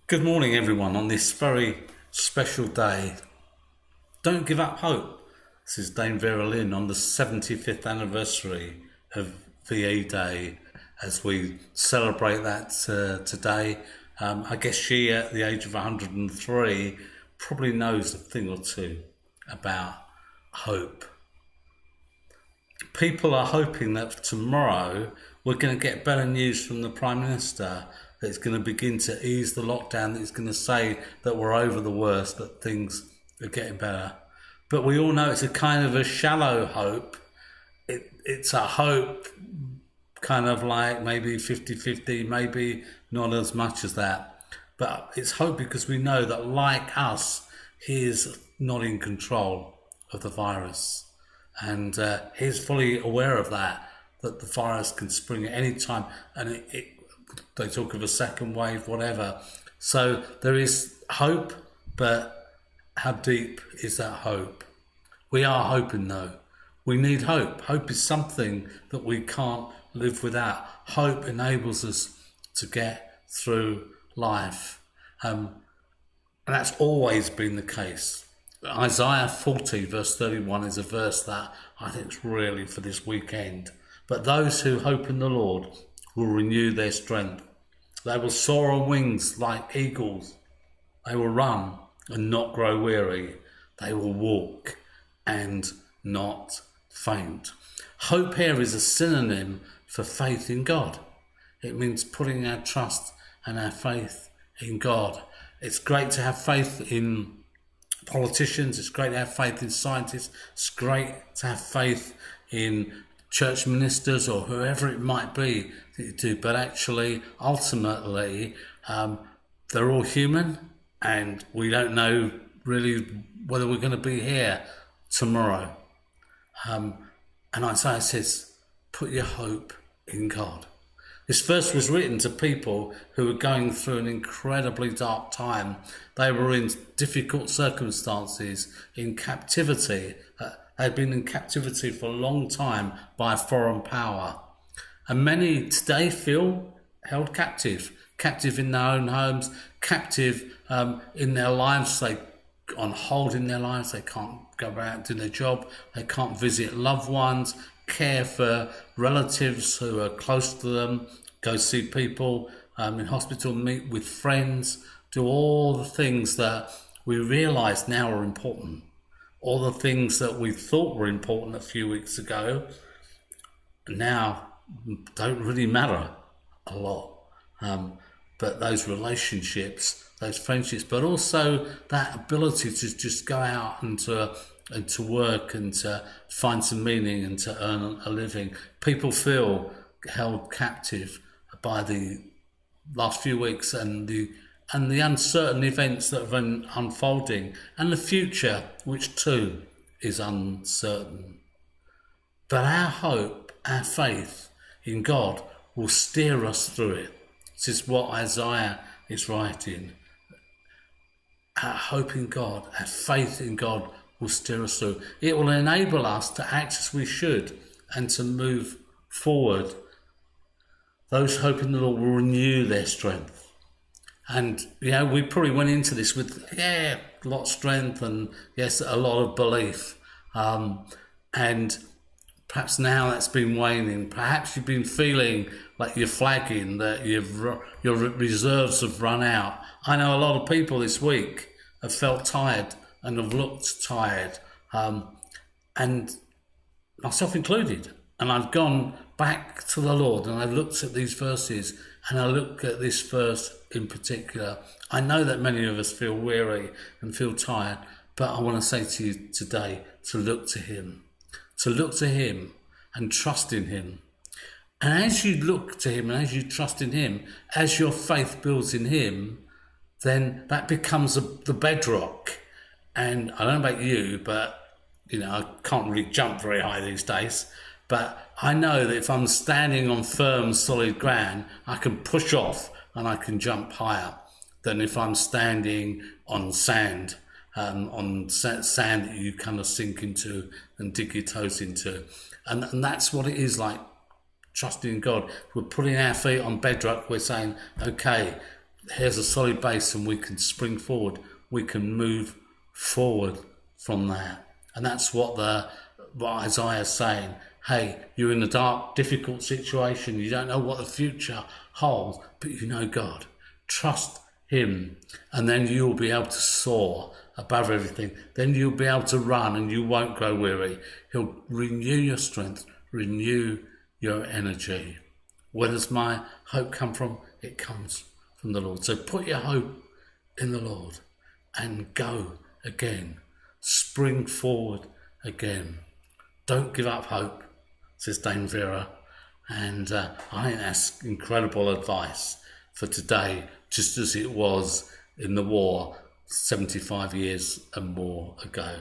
Good morning, everyone, on this very special day. Don't give up hope. This is Dame Vera Lynn on the 75th anniversary of VE Day as we celebrate that today. I guess she, at the age of 103, probably knows a thing or two about hope. People are hoping that tomorrow we're going to get better news from the Prime Minister, that it's going to begin to ease the lockdown, that it's going to say that we're over the worst, that things are getting better. But we all know it's a kind of a shallow hope. It's a hope kind of like maybe 50-50, maybe not as much as that. But it's hope because we know that, like us, he is not in control of the virus. And he's fully aware of that the virus can spring at any time, and they talk of a second wave, whatever. So there is hope, but how deep is that hope? We are hoping, though. We need hope. Hope is something that we can't live without. Hope enables us to get through life. And that's always been the case. Isaiah 40 verse 31 is a verse that I think is really for this weekend. But those who hope in the Lord will renew their strength. They will soar on wings like eagles. They will run and not grow weary. They will walk and not faint. Hope here is a synonym for faith in God. It means putting our trust and our faith in God. It's great to have faith in politicians, it's great to have faith in scientists, it's great to have faith in church ministers or whoever it might be that you do, but actually, ultimately, they're all human, and we don't know really whether we're going to be here tomorrow. And Isaiah says, put your hope in God. This verse was written to people who were going through an incredibly dark time. They were in difficult circumstances, in captivity. They'd been in captivity for a long time by a foreign power. And many today feel held captive in their own homes, captive in their lives. They on hold in their lives. They can't go out and do their job. They can't visit loved ones, care for relatives who are close to them, go see people in hospital, meet with friends, do all the things that we realise now are important. All the things that we thought were important a few weeks ago now don't really matter a lot. But those relationships, those friendships, but also that ability to just go out and to work and to find some meaning and to earn a living. People feel held captive by the last few weeks and the uncertain events that have been unfolding, and the future, which too is uncertain. But our hope, our faith in God will steer us through it. This is what Isaiah is writing. Our hope in God, our faith in God will steer us through. It will enable us to act as we should and to move forward. Those who hope in the Lord will renew their strength. And, we probably went into this with, a lot of strength and, yes, a lot of belief. And perhaps now that's been waning. Perhaps you've been feeling like you're flagging, that your reserves have run out. I know a lot of people this week have felt tired and have looked tired, and myself included. And I've gone back to the Lord and I've looked at these verses, and I look at this verse in particular. I know that many of us feel weary and feel tired, but I want to say to you today to look to him and trust in him. And as you look to him and as you trust in him, as your faith builds in him, then that becomes the bedrock. And I don't know about you, but I can't really jump very high these days. But I know that if I'm standing on firm, solid ground, I can push off and I can jump higher than if I'm standing on sand, sand that you kind of sink into and dig your toes into. And that's what it is like trusting in God. We're putting our feet on bedrock. We're saying, okay, here's a solid base and we can spring forward. We can move forward from that. And that's what Isaiah's saying. Hey, you're in a dark, difficult situation. You don't know what the future holds, but you know God. Trust Him, and then you'll be able to soar above everything. Then you'll be able to run and you won't grow weary. He'll renew your strength, renew your energy. Where does my hope come from? It comes from the Lord. So put your hope in the Lord and go again. Spring forward again. Don't give up hope, says Dame Vera. And I think that's incredible advice for today, just as it was in the war 75 years and more ago.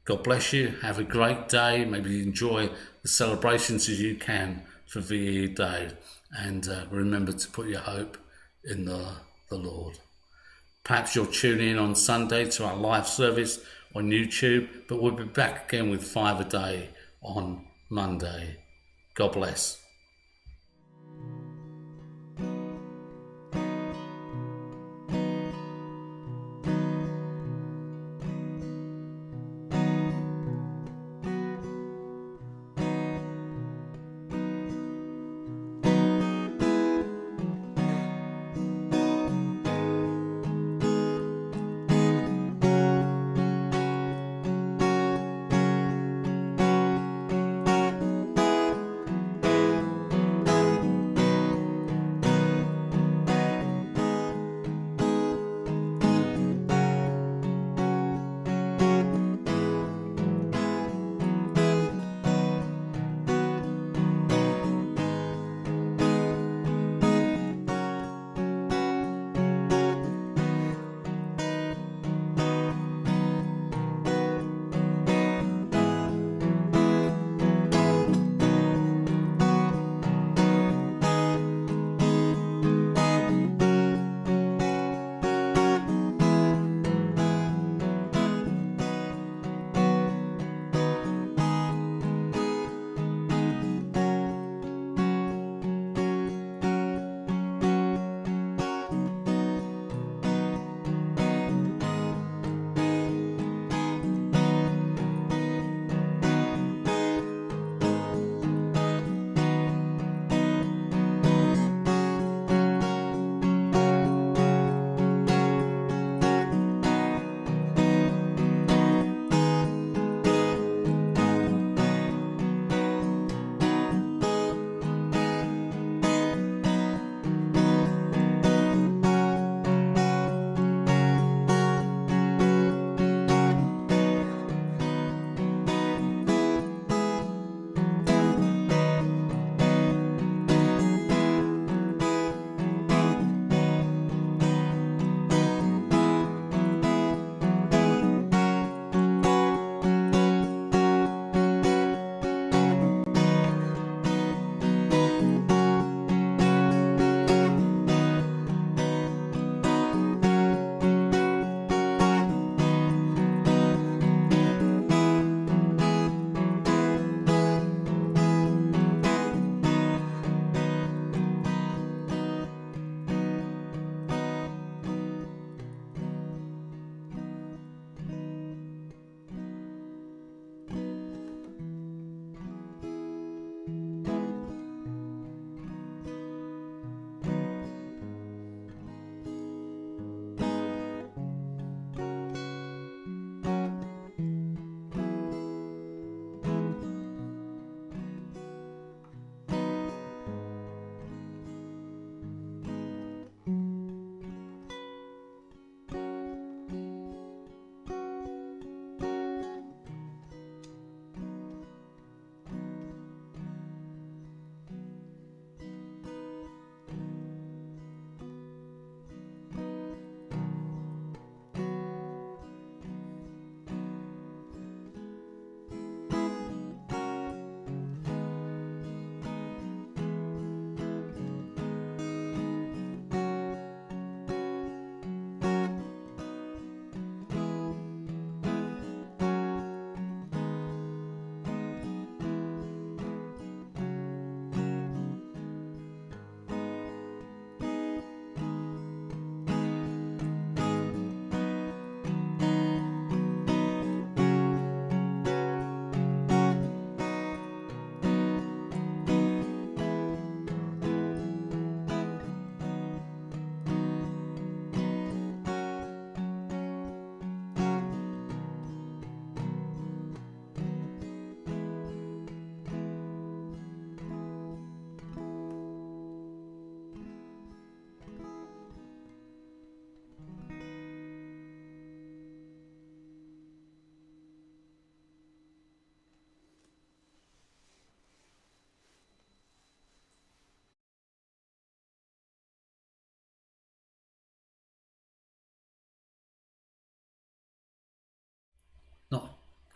God bless you. Have a great day. Maybe enjoy the celebrations as you can for VE Day. And remember to put your hope in the Lord. Perhaps you'll tune in on Sunday to our live service on YouTube, but we'll be back again with 5 a day on Monday. God bless.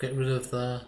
get rid of the